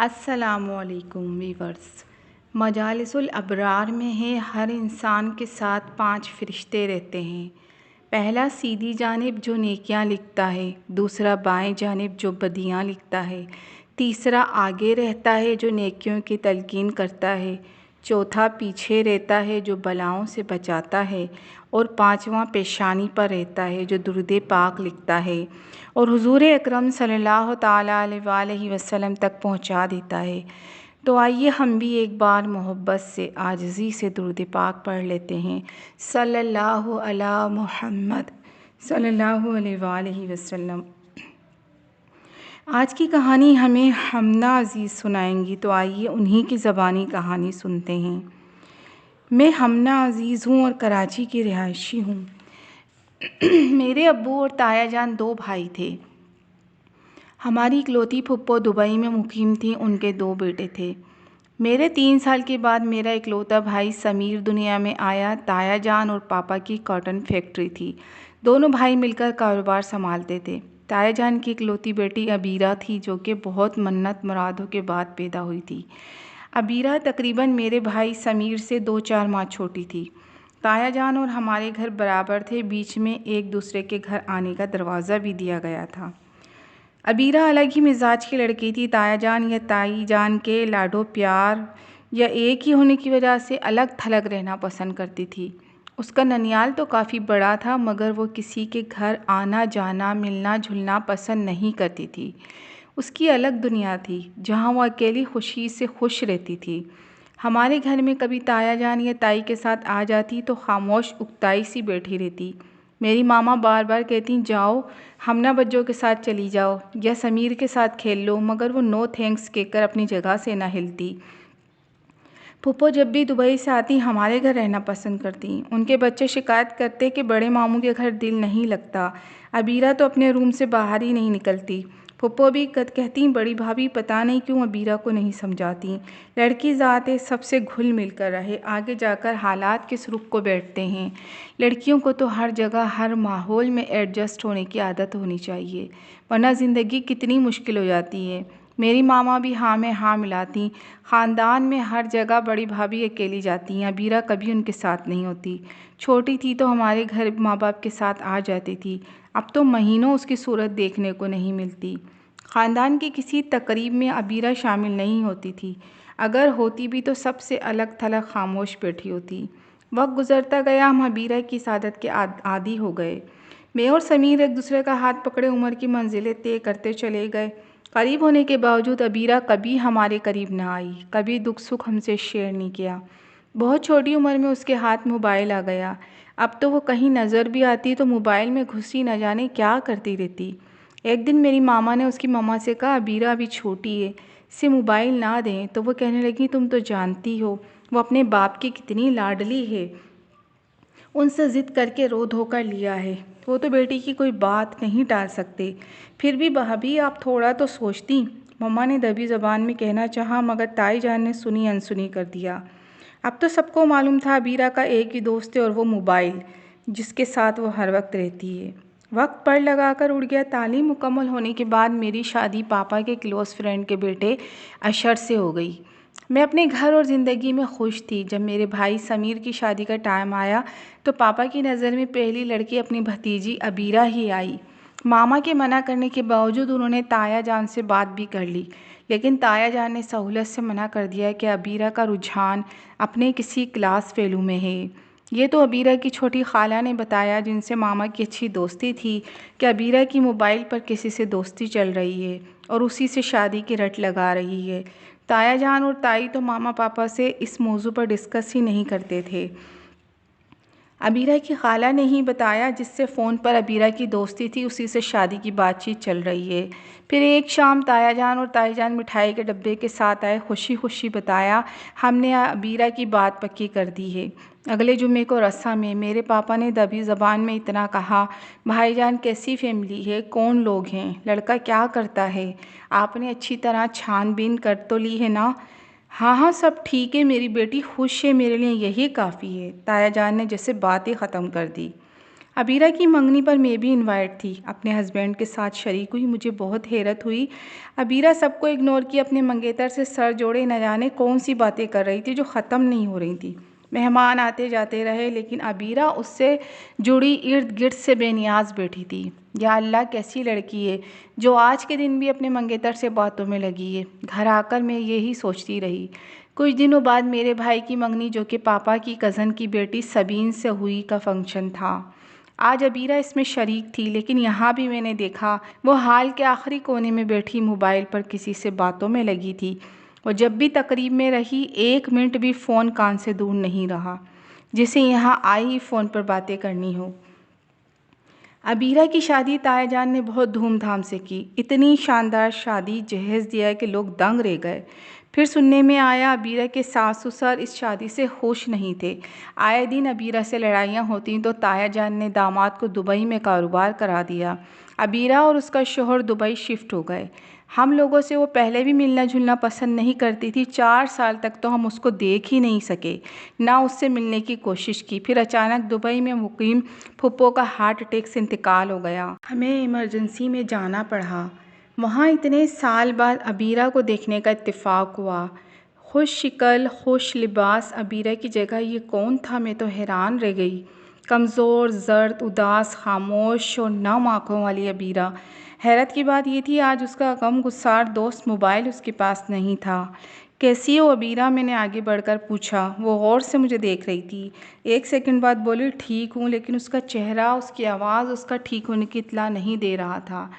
अस्सलामुअलैकुम वीवर्स। मजालिसुल अबरार में है हर इंसान के साथ 5 फरिश्ते रहते हैं। पहला सीधी जानिब जो नेकियां लिखता है, दूसरा बाएं जानिब जो बदियां लिखता है, तीसरा आगे रहता है जो नेकियों की तलकीन करता है, चौथा पीछे रहता है जो बलाओं से बचाता है, और पांचवा पेशानी पर रहता है जो दुरूद पाक लिखता है और हुज़ूर अकरम सल्लल्लाहु ताला अलैहि वसल्लम तक पहुंचा देता है। तो आइए हम भी एक बार मोहब्बत से आजिज़ी से दुरूद पाक पढ़ लेते हैं। सल्लल्लाहु अला मुहम्मद सल्लल्लाहु अलैहि वसल्लम। आज की कहानी हमें हमना अज़ीज़ सुनाएंगी, तो आइए उन्हीं की ज़बानी कहानी सुनते हैं। मैं हमना अज़ीज़ हूँ और कराची की रिहायशी हूँ। मेरे अब्बू और ताया जान 2 भाई थे। हमारी इकलौती फुप्पो दुबई में मुकीम थी, उनके 2 बेटे थे। मेरे 3 साल के बाद मेरा इकलौता भाई समीर दुनिया में आया। ताया जान और पापा की कॉटन फैक्ट्री थी। दोनों भाई मिलकर कारोबार संभालते थे। ताया जान की इकलौती बेटी अबीरा थी, जो कि बहुत मन्नत मुरादों के बाद पैदा हुई थी। अबीरा तकरीबन मेरे भाई समीर से 2-4 माह छोटी थी। ताया जान और हमारे घर बराबर थे, बीच में एक दूसरे के घर आने का दरवाज़ा भी दिया गया था। अबीरा अलग ही मिजाज की लड़की थी। ताया जान या ताई जान के लाडो प्यार या एक ही होने की वजह से अलग थलग रहना पसंद करती थी। उसका ननियाल तो काफ़ी बड़ा था, मगर वो किसी के घर आना जाना मिलना जुलना पसंद नहीं करती थी। उसकी अलग दुनिया थी, जहाँ वो अकेली खुशी से खुश रहती थी। हमारे घर में कभी ताया जान या ताई के साथ आ जाती तो खामोश उकताई सी बैठी रहती। मेरी मामा बार बार कहती, जाओ हमना बच्चों के साथ चली जाओ या समीर के साथ खेल लो, मगर वो नो थैंक्स कहकर अपनी जगह से ना हिलती। फूफो जब भी दुबई से आती हमारे घर रहना पसंद करती। उनके बच्चे शिकायत करते कि बड़े मामू के घर दिल नहीं लगता। अबीरा तो अपने रूम से बाहर ही नहीं निकलती। फूफो भी कहती, बड़ी भाभी पता नहीं क्यों अबीरा को नहीं समझाती। लड़की ज़ात है, सबसे घुल मिल कर रहे, आगे जाकर हालात किस रुख को बैठते हैं। लड़कियों को तो हर जगह हर माहौल में एडजस्ट होने की आदत होनी चाहिए, वरना ज़िंदगी कितनी मुश्किल हो जाती है। मेरी मामा भी हाँ में हाँ मिलाती। ख़ानदान में हर जगह बड़ी भाभी अकेली जाती हैं, अबीरा कभी उनके साथ नहीं होती। छोटी थी तो हमारे घर माँ बाप के साथ आ जाती थी, अब तो महीनों उसकी सूरत देखने को नहीं मिलती। ख़ानदान की किसी तकरीब में अबीरा शामिल नहीं होती थी, अगर होती भी तो सबसे अलग थलग खामोश बैठी होती। वक्त गुज़रता गया, हम अबीरा की सादत के आदी हो गए। मैं और समीर एक दूसरे का हाथ पकड़े उम्र की मंजिलें तय करते चले गए। करीब होने के बावजूद अबीरा कभी हमारे करीब ना आई, कभी दुख सुख हमसे शेयर नहीं किया। बहुत छोटी उम्र में उसके हाथ मोबाइल आ गया। अब तो वो कहीं नज़र भी आती तो मोबाइल में घुसी न जाने क्या करती रहती। एक दिन मेरी मामा ने उसकी मम्मा से कहा, अबीरा अभी छोटी है, इसे मोबाइल ना दें। तो वो कहने लगी, तुम तो जानती हो वो अपने बाप की कितनी लाडली है, उनसे ज़िद करके रो धो कर लिया है, वो तो बेटी की कोई बात नहीं टाल सकते। फिर भी भाभी आप थोड़ा तो सोचती, मम्मा ने दबी ज़बान में कहना चाहा, मगर ताई जान ने सुनी अनसुनी कर दिया। अब तो सबको मालूम था अबीरा का एक ही दोस्त है और वो मोबाइल, जिसके साथ वो हर वक्त रहती है। वक्त पर लगा कर उड़ गया। तालीम मुकम्मल होने के बाद मेरी शादी पापा के क्लोज़ फ्रेंड के बेटे अशर से हो गई। मैं अपने घर और ज़िंदगी में खुश थी। जब मेरे भाई समीर की शादी का टाइम आया तो पापा की नज़र में पहली लड़की अपनी भतीजी अबीरा ही आई। मामा के मना करने के बावजूद उन्होंने ताया जान से बात भी कर ली, लेकिन ताया जान ने सहूलत से मना कर दिया कि अबीरा का रुझान अपने किसी क्लास फेलू में है। ये तो अबीरा की छोटी खाला ने बताया, जिनसे मामा की अच्छी दोस्ती थी, कि अबीरा की मोबाइल पर किसी से दोस्ती चल रही है और उसी से शादी की रट लगा रही है। ताया जान और ताई तो मामा पापा से इस मौजू पर डिस्कस ही नहीं करते थे। अबीरा की खाला ने ही बताया, जिससे फ़ोन पर अबीरा की दोस्ती थी, उसी से शादी की बातचीत चल रही है। फिर एक शाम ताया जान और ताई जान मिठाई के डब्बे के साथ आए। खुशी खुशी बताया, हमने अबीरा की बात पक्की कर दी है। अगले जुमे को रस्सा में मेरे पापा ने दबी ज़बान में इतना कहा, भाईजान कैसी फैमिली है, कौन लोग हैं, लड़का क्या करता है, आपने अच्छी तरह छानबीन कर तो ली है ना? हाँ हाँ सब ठीक है, मेरी बेटी खुश है, मेरे लिए यही काफ़ी है। ताया जान ने जैसे बात ही ख़त्म कर दी। अबीरा की मंगनी पर मैं भी इनवाइट थी, अपने हस्बैंड के साथ शरीक हुई। मुझे बहुत हैरत हुई। अबीरा सबको इग्नोर किए अपने मंगेतर से सर जोड़े न जाने कौन सी बातें कर रही थी जो ख़त्म नहीं हो रही थी। मेहमान आते जाते रहे लेकिन अबीरा उससे जुड़ी इर्द गिर्द से बेनियाज बैठी थी। या अल्लाह, कैसी लड़की है जो आज के दिन भी अपने मंगेतर से बातों में लगी है। घर आकर मैं यही सोचती रही। कुछ दिनों बाद मेरे भाई की मंगनी, जो कि पापा की कज़न की बेटी सबीन से हुई, का फंक्शन था। आज अबीरा इसमें शरीक थी, लेकिन यहाँ भी मैंने देखा वो हाल के आखिरी कोने में बैठी मोबाइल पर किसी से बातों में लगी थी। वो जब भी तकरीब में रही 1 मिनट भी फ़ोन कान से दूर नहीं रहा, जिसे यहाँ आई ही फ़ोन पर बातें करनी हो। अबीरा की शादी ताया जान ने बहुत धूमधाम से की। इतनी शानदार शादी जहेज़ दिया कि लोग दंग रह गए। फिर सुनने में आया अबीरा के सास ससुर इस शादी से खुश नहीं थे। आए दिन अबीरा से लड़ाइयाँ होती तो ताया जान ने दामाद को दुबई में कारोबार करा दिया। अबीरा और उसका शोहर दुबई शिफ्ट हो गए। हम लोगों से वो पहले भी मिलना जुलना पसंद नहीं करती थी। 4 साल तक तो हम उसको देख ही नहीं सके, ना उससे मिलने की कोशिश की। फिर अचानक दुबई में मुकीम फुप्पो का हार्ट अटैक से इंतकाल हो गया। हमें इमरजेंसी में जाना पड़ा। वहाँ इतने साल बाद अबीरा को देखने का इत्तेफाक हुआ। खुश शिकल, खुश लिबास अबीरा की जगह ये कौन था? मैं तो हैरान रह गई। कमज़ोर, जर्द, उदास, खामोश और नम आँखों वाली अबीरा। हैरत की बात ये थी आज उसका गमगुसार दोस्त मोबाइल उसके पास नहीं था। कैसी हो अबीरा? मैंने आगे बढ़कर पूछा। वो गौर से मुझे देख रही थी। 1 सेकंड बाद बोली, ठीक हूँ, लेकिन उसका चेहरा, उसकी आवाज़ उसका ठीक होने की इत्तला नहीं दे रहा था।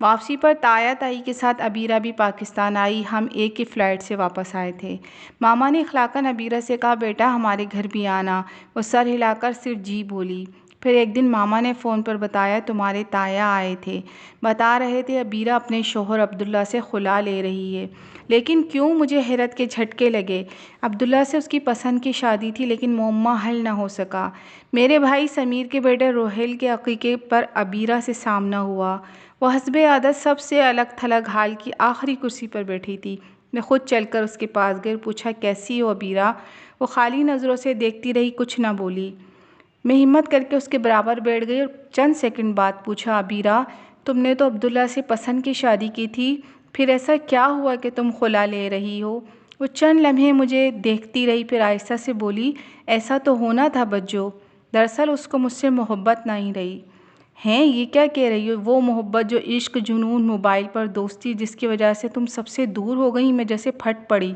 वापसी पर ताया ताई के साथ अबीरा भी पाकिस्तान आई। हम एक ही फ़्लाइट से वापस आए थे। मामा ने इखलाकन अबीरा से कहा, बेटा हमारे घर भी आना। वो सर हिलाकर सिर्फ जी बोली। फिर एक दिन मामा ने फ़ोन पर बताया, तुम्हारे ताया आए थे। बता रहे थे अबीरा अपने शोहर अब्दुल्ला से खुला ले रही है। लेकिन क्यों? मुझे हैरत के झटके लगे। अब्दुल्ला से उसकी पसंद की शादी थी, लेकिन मुअम्मा हल न हो सका। मेरे भाई समीर के बेटे रोहेल के अकीक़े पर अबीरा से सामना हुआ। वो हस्बे आदत सबसे अलग थलग हाल की आखिरी कुर्सी पर बैठी थी। मैं खुद चलकर उसके पास गई, पूछा, कैसी हो अबीरा? वो खाली नज़रों से देखती रही, कुछ ना बोली। मैं हिम्मत करके उसके बराबर बैठ गई और चंद सेकंड बाद पूछा, अबीरा, तुमने तो अब्दुल्ला से पसंद की शादी की थी, फिर ऐसा क्या हुआ कि तुम खुला ले रही हो? वो चंद लम्हे मुझे देखती रही, फिर आहिस्ता से बोली, ऐसा तो होना था बज्जो। दरअसल उसको मुझसे मोहब्बत नहीं रही। हैं, ये क्या कह रही हो? वो मोहब्बत जो इश्क, जुनून, मोबाइल पर दोस्ती, जिसकी वजह से तुम सबसे दूर हो गई। मैं जैसे फट पड़ी।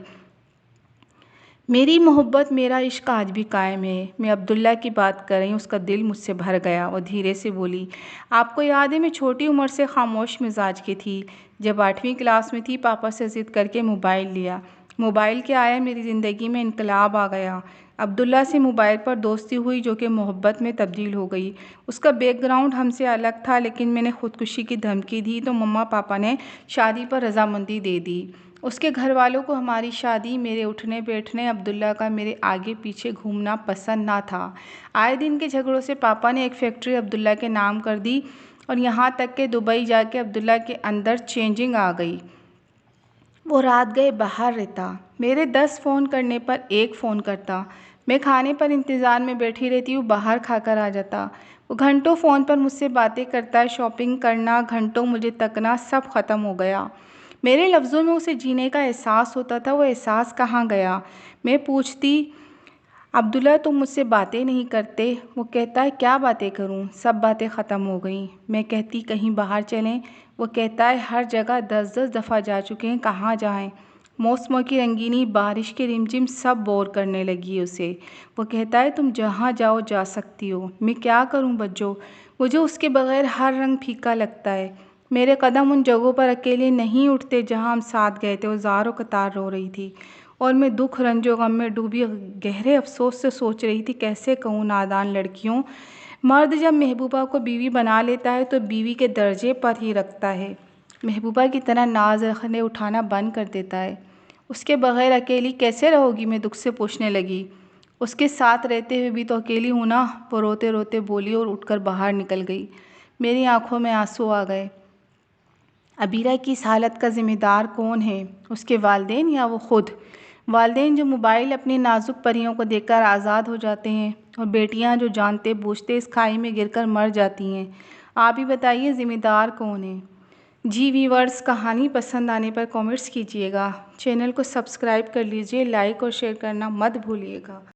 मेरी मोहब्बत, मेरा इश्क आज भी कायम है। मैं अब्दुल्ला की बात कर रही हूँ। उसका दिल मुझसे भर गया और धीरे से बोली, आपको याद है मैं छोटी उम्र से खामोश मिजाज की थी। जब 8वीं क्लास में थी पापा से ज़िद करके मोबाइल लिया। मोबाइल के आया मेरी ज़िंदगी में इनकलाब आ गया। अब्दुल्ला से मोबाइल पर दोस्ती हुई जो कि मोहब्बत में तब्दील हो गई। उसका बैकग्राउंड हमसे अलग था, लेकिन मैंने ख़ुदकुशी की धमकी दी तो मम्मा पापा ने शादी पर रजामंदी दे दी। उसके घर वालों को हमारी शादी, मेरे उठने बैठने, अब्दुल्ला का मेरे आगे पीछे घूमना पसंद ना था। आए दिन के झगड़ों से पापा ने एक फैक्ट्री अब्दुल्ला के नाम कर दी और यहाँ तक कि दुबई जाके अब्दुल्ला के अंदर चेंजिंग आ गई। वो रात गए बाहर रहता। मेरे 10 फ़ोन करने पर 1 फ़ोन करता। मैं खाने पर इंतज़ार में बैठी रहती हूँ, बाहर खाकर आ जाता। वो घंटों फ़ोन पर मुझसे बातें करता है, शॉपिंग करना, घंटों मुझे तकना, सब ख़त्म हो गया। मेरे लफ्ज़ों में उसे जीने का एहसास होता था, वो एहसास कहाँ गया? मैं पूछती, अब्दुल्ला तुम मुझसे बातें नहीं करते? वो कहता है, क्या बातें करूं? सब बातें ख़त्म हो गई। मैं कहती, कहीं बाहर चलें? वो कहता है, हर जगह 10-10 दफ़ा जा चुके हैं, कहाँ जाएं? मौसमों की रंगीनी, बारिश की रिमझिम सब बोर करने लगी उसे। वो कहता है, तुम जहाँ जाओ जा सकती हो। मैं क्या करूं बज्जो? मुझे उसके बग़ैर हर रंग फीका लगता है। मेरे कदम उन जगहों पर अकेले नहीं उठते जहाँ हम साथ गए थे। वो ज़ारो कतार रो रही थी और मैं दुख, रंजो, गम में डूबी गहरे अफसोस से सोच रही थी, कैसे कहूँ नादान लड़कियों, मर्द जब महबूबा को बीवी बना लेता है तो बीवी के दर्जे पर ही रखता है। महबूबा की तरह नाज रखने उठाना बंद कर देता है। उसके बग़ैर अकेली कैसे रहोगी? मैं दुख से पूछने लगी। उसके साथ रहते हुए भी तो अकेली हूँ ना? वो रोते रोते बोली और उठकर बाहर निकल गई। मेरी आंखों में आंसू आ गए। अबीरा की इस हालत का ज़िम्मेदार कौन है? उसके वालिदैन या वो ख़ुद? वालिदैन जो मोबाइल अपनी नाजुक परियों को देखकर आज़ाद हो जाते हैं और बेटियां जो जानते बूझते इस खाई में गिरकर मर जाती हैं। आप ही बताइए ज़िम्मेदार कौन है? जी व्यूअर्स, कहानी पसंद आने पर कमेंट्स कीजिएगा, चैनल को सब्सक्राइब कर लीजिए, लाइक और शेयर करना मत भूलिएगा।